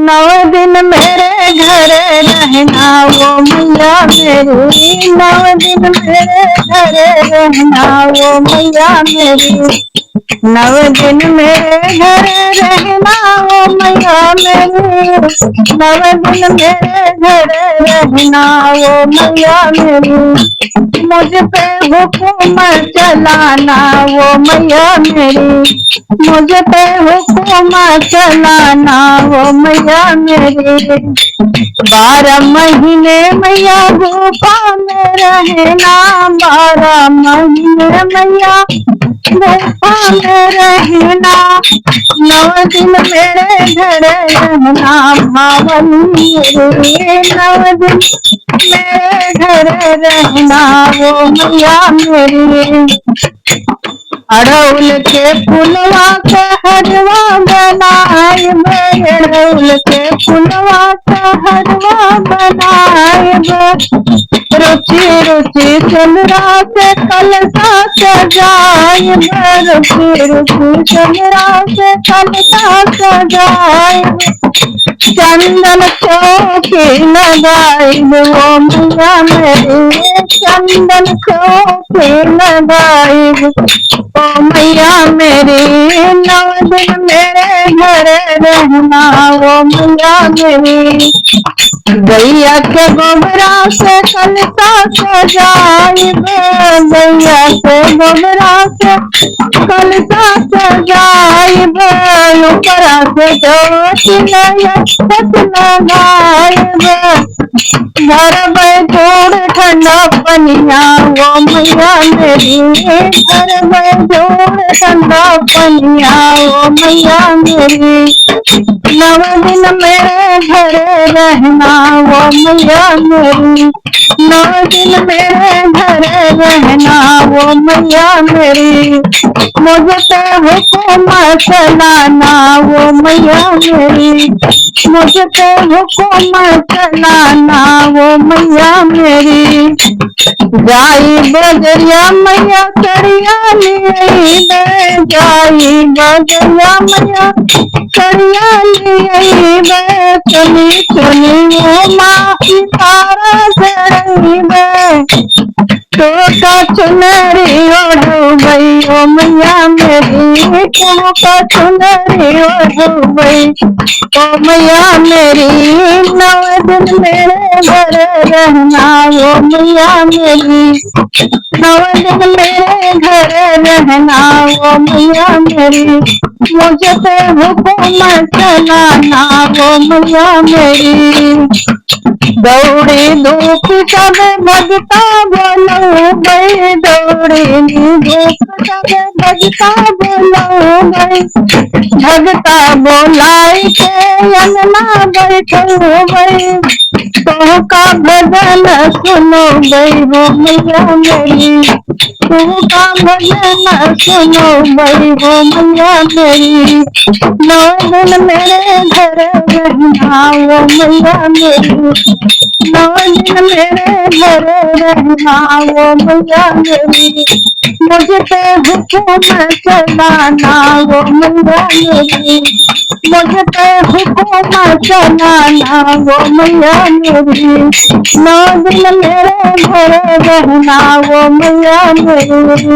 नौ दिन मेरे घर रहना वो मैया मेरी, नौ दिन मेरे घर रहना वो मैया मेरी, नौ दिन मेरे घर रहना वो मैया मेरी, नौ दिन मेरे घर रहना वो मैया मेरी, मुझ पे हुक्म चलाना वो मैया मेरी, मुझ पे हुक्म चलाना वो मैया मेरी, 12 महीने मैया गुफा में रहना, 12 महीने मैया गुफा में रहना, 9 दिन मेरे घर रहना भावनी मेरी, 9 दिन मेरे घर रहना वो मैया मेरी, अड़हुल के फुलवा के हरवा बनाए, अड़हुल के फुलवा के हरवा बनाए, रुचि रुचि चंद्रा से कलसा सजाए, रुचि रुचि चंद्रा से कलसा सजाए, चंदन चौकी लगाई वो मैया मेरी, चंदन चौकी लगाई ओ मैया मेरी, 9 दिन मेरे घर रहना वो मैया मेरी, गैया के गोबरा से कलसा सजाई, गैया के गोबरा से कलसा सजाई, ऊपरा से जोत लगाई, घर में जोड़ ठंडा पनिया वो मैया मेरी, घर में जोड़ ठंडा पनिया वो मैया मेरी, 9 दिन मेरे घर रहना वो मैया मेरी, 9 दिन मेरे घर रहना वो मैया मेरी, मुझ पे हुक्म चलाना वो मैया मेरी, मुझ पे हुक्म चलाना वो मैया मेरी, जाई बजरिया मैया करिया लिए, जाई बजरिया मैया करिया लिए, चुनी चुनी वो माँ तारा चढ़ी, का चुनरी ओढ़ गई ओ मैया मेरी, का चुनरी ओढ़ गई ओ मैया मेरी, 9 दिन मेरे घर रहना वो मैया मेरी, 9 दिन मेरे घर रहना वो मैया मेरी, मुझ पे हुक्म चलाना वो मैया मेरी, दौड़ी धूप सब भगता बोलो गई, दौड़ी धूप सब भगता बोलो गई, भगता बोलाई के अंगना बैठो गई, तो का भजन सुनो गई वो मैया मेरी, तो का भजन सुनो गई वो मैया मेरी, 9 दिन मेरे घर रहना वो मैया मेरी, 9 दिन मेरे घर रहना वो मैया मेरी, मुझ पे हुक्म चलाना वो मैया मेरी, मुझ पे हुक्म चलाना वो मैया मेरी, 9 दिन मेरे घर रहना वो मैया मेरी।